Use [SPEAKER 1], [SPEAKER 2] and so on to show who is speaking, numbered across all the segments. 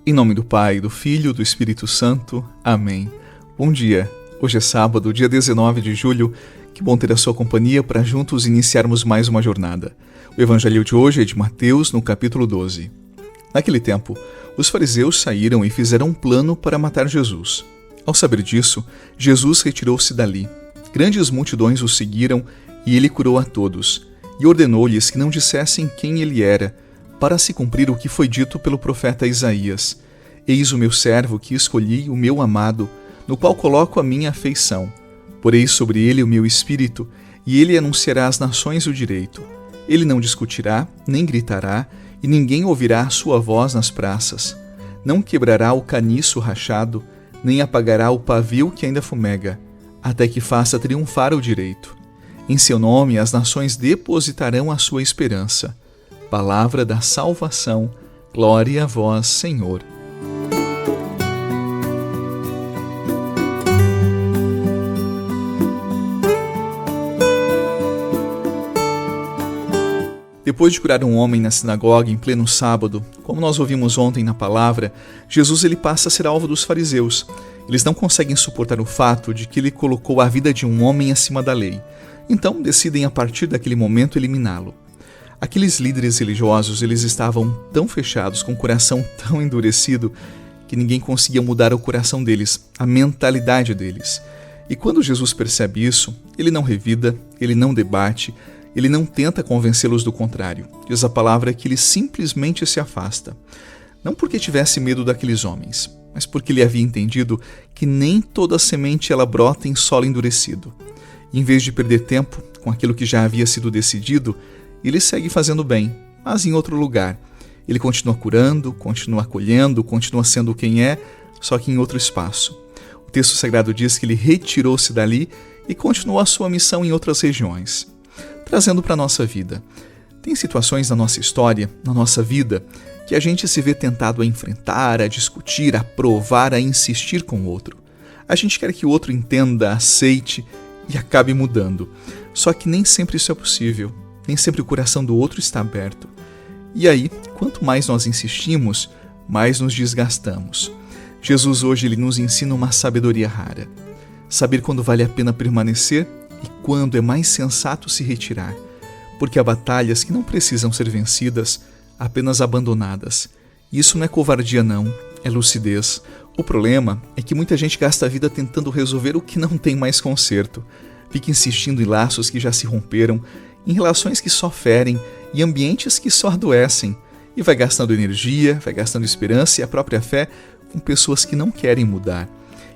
[SPEAKER 1] Em nome do Pai, do Filho e do Espírito Santo. Amém. Bom dia. Hoje é sábado, dia 19 de julho. Que bom ter a sua companhia para juntos iniciarmos mais uma jornada. O evangelho de hoje é de Mateus, no capítulo 12. Naquele tempo, os fariseus saíram e fizeram um plano para matar Jesus. Ao saber disso, Jesus retirou-se dali. Grandes multidões o seguiram e ele curou a todos. E ordenou-lhes que não dissessem quem ele era, para se cumprir o que foi dito pelo profeta Isaías. Eis o meu servo que escolhi, o meu amado, no qual coloco a minha afeição. Porei sobre ele o meu espírito, e ele anunciará às nações o direito. Ele não discutirá, nem gritará, e ninguém ouvirá a sua voz nas praças. Não quebrará o caniço rachado, nem apagará o pavio que ainda fumega, até que faça triunfar o direito. Em seu nome as nações depositarão a sua esperança. Palavra da salvação, glória a vós, Senhor. Depois de curar um homem na sinagoga em pleno sábado, como nós ouvimos ontem na palavra, Jesus passa a ser alvo dos fariseus. Eles não conseguem suportar o fato de que ele colocou a vida de um homem acima da lei. Então decidem a partir daquele momento eliminá-lo. Aqueles líderes religiosos, eles estavam tão fechados, com o coração tão endurecido, que ninguém conseguia mudar o coração deles, a mentalidade deles. E quando Jesus percebe isso, ele não revida, ele não debate, ele não tenta convencê-los do contrário. Diz a palavra que ele simplesmente se afasta. Não porque tivesse medo daqueles homens, mas porque ele havia entendido que nem toda semente ela brota em solo endurecido. E em vez de perder tempo com aquilo que já havia sido decidido, ele segue fazendo bem, mas em outro lugar. Ele continua curando, continua acolhendo, continua sendo quem é, só que em outro espaço. O texto sagrado diz que ele retirou-se dali e continuou a sua missão em outras regiões. Trazendo para a nossa vida. Tem situações na nossa história, na nossa vida, que a gente se vê tentado a enfrentar, a discutir, a provar, a insistir com o outro. A gente quer que o outro entenda, aceite e acabe mudando. Só que nem sempre isso é possível. Nem sempre o coração do outro está aberto. E aí, quanto mais nós insistimos, mais nos desgastamos. Jesus hoje ele nos ensina uma sabedoria rara. Saber quando vale a pena permanecer e quando é mais sensato se retirar. Porque há batalhas que não precisam ser vencidas, apenas abandonadas. E isso não é covardia não, é lucidez. O problema é que muita gente gasta a vida tentando resolver o que não tem mais conserto. Fica insistindo em laços que já se romperam, em relações que só ferem e ambientes que só adoecem. E vai gastando energia, vai gastando esperança e a própria fé com pessoas que não querem mudar.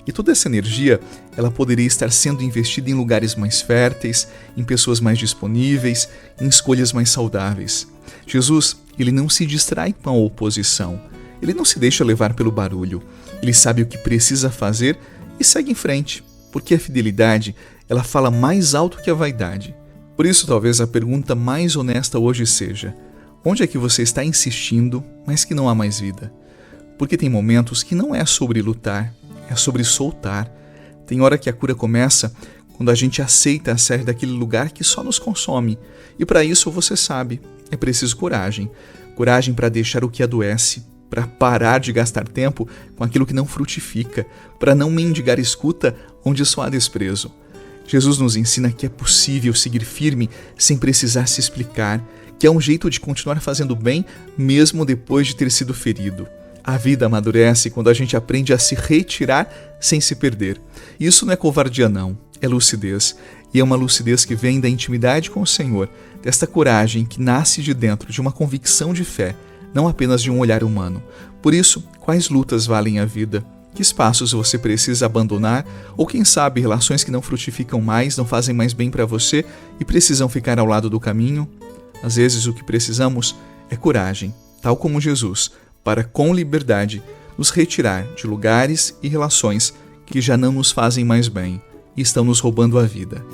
[SPEAKER 1] E toda essa energia, ela poderia estar sendo investida em lugares mais férteis, em pessoas mais disponíveis, em escolhas mais saudáveis. Jesus, ele não se distrai com a oposição. Ele não se deixa levar pelo barulho. Ele sabe o que precisa fazer e segue em frente, porque a fidelidade, ela fala mais alto que a vaidade. Por isso, talvez a pergunta mais honesta hoje seja: onde é que você está insistindo, mas que não há mais vida? Porque tem momentos que não é sobre lutar, é sobre soltar. Tem hora que a cura começa quando a gente aceita sair daquele lugar que só nos consome. E para isso, você sabe, é preciso coragem. Coragem para deixar o que adoece, para parar de gastar tempo com aquilo que não frutifica, para não mendigar escuta onde só há desprezo. Jesus nos ensina que é possível seguir firme sem precisar se explicar, que é um jeito de continuar fazendo bem mesmo depois de ter sido ferido. A vida amadurece quando a gente aprende a se retirar sem se perder. Isso não é covardia não, é lucidez. E é uma lucidez que vem da intimidade com o Senhor, desta coragem que nasce de dentro de uma convicção de fé, não apenas de um olhar humano. Por isso, quais lutas valem a vida? Que espaços você precisa abandonar? Ou quem sabe relações que não frutificam mais, não fazem mais bem para você e precisam ficar ao lado do caminho? Às vezes o que precisamos é coragem, tal como Jesus, para com liberdade nos retirar de lugares e relações que já não nos fazem mais bem e estão nos roubando a vida.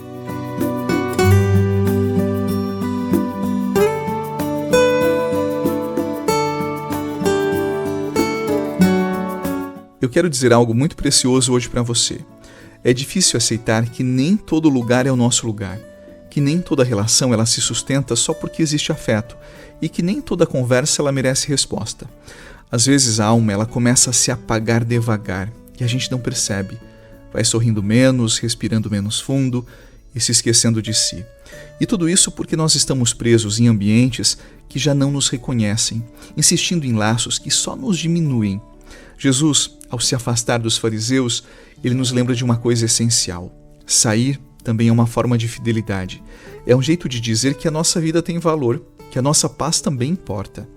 [SPEAKER 1] Eu quero dizer algo muito precioso hoje para você. É difícil aceitar que nem todo lugar é o nosso lugar, que nem toda relação ela se sustenta só porque existe afeto e que nem toda conversa ela merece resposta. Às vezes a alma ela começa a se apagar devagar e a gente não percebe. Vai sorrindo menos, respirando menos fundo e se esquecendo de si. E tudo isso porque nós estamos presos em ambientes que já não nos reconhecem, insistindo em laços que só nos diminuem. Jesus, ao se afastar dos fariseus, ele nos lembra de uma coisa essencial. Sair também é uma forma de fidelidade. É um jeito de dizer que a nossa vida tem valor, que a nossa paz também importa.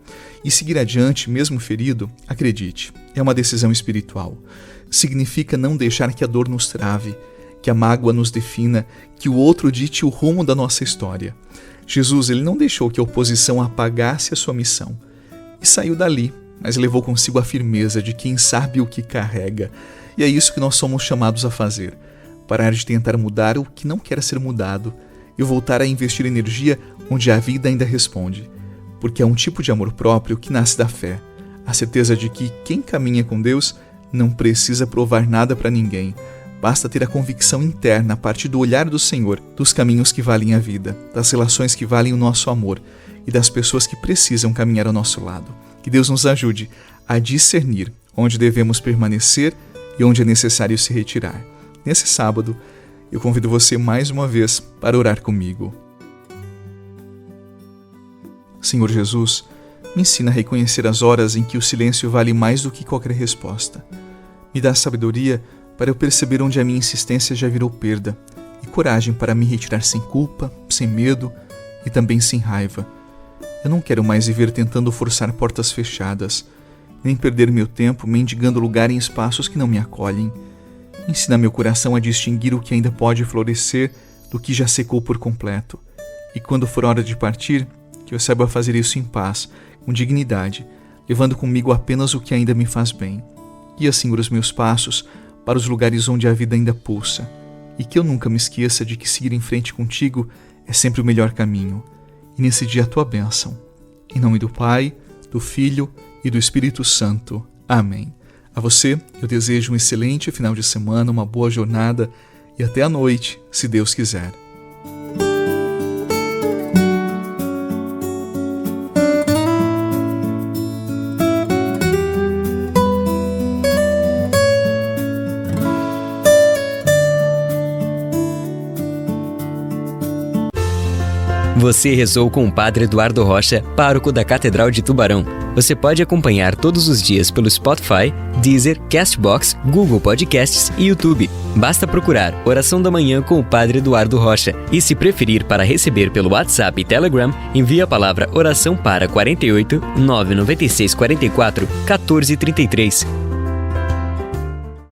[SPEAKER 1] E seguir adiante, mesmo ferido, acredite, é uma decisão espiritual. Significa não deixar que a dor nos trave, que a mágoa nos defina, que o outro dite o rumo da nossa história. Jesus, ele não deixou que a oposição apagasse a sua missão. E saiu dali, mas levou consigo a firmeza de quem sabe o que carrega. E é isso que nós somos chamados a fazer. Parar de tentar mudar o que não quer ser mudado e voltar a investir energia onde a vida ainda responde. Porque é um tipo de amor próprio que nasce da fé. A certeza de que quem caminha com Deus não precisa provar nada para ninguém. Basta ter a convicção interna a partir do olhar do Senhor, dos caminhos que valem a vida, das relações que valem o nosso amor e das pessoas que precisam caminhar ao nosso lado. Que Deus nos ajude a discernir onde devemos permanecer e onde é necessário se retirar. Nesse sábado, eu convido você mais uma vez para orar comigo. Senhor Jesus, me ensina a reconhecer as horas em que o silêncio vale mais do que qualquer resposta. Me dá sabedoria para eu perceber onde a minha insistência já virou perda e coragem para me retirar sem culpa, sem medo e também sem raiva. Eu não quero mais viver tentando forçar portas fechadas, nem perder meu tempo mendigando lugar em espaços que não me acolhem. Ensina meu coração a distinguir o que ainda pode florescer do que já secou por completo. E quando for hora de partir, que eu saiba fazer isso em paz, com dignidade, levando comigo apenas o que ainda me faz bem. Guia, Senhor, os meus passos para os lugares onde a vida ainda pulsa, e que eu nunca me esqueça de que seguir em frente contigo é sempre o melhor caminho. E nesse dia a tua bênção. Em nome do Pai, do Filho e do Espírito Santo. Amém. A você, eu desejo um excelente final de semana, uma boa jornada e até a noite, se Deus quiser.
[SPEAKER 2] Você rezou com o Padre Eduardo Rocha, pároco da Catedral de Tubarão. Você pode acompanhar todos os dias pelo Spotify, Deezer, Castbox, Google Podcasts e YouTube. Basta procurar Oração da Manhã com o Padre Eduardo Rocha. E se preferir para receber pelo WhatsApp e Telegram, envie a palavra oração para 48 996 44 14 33.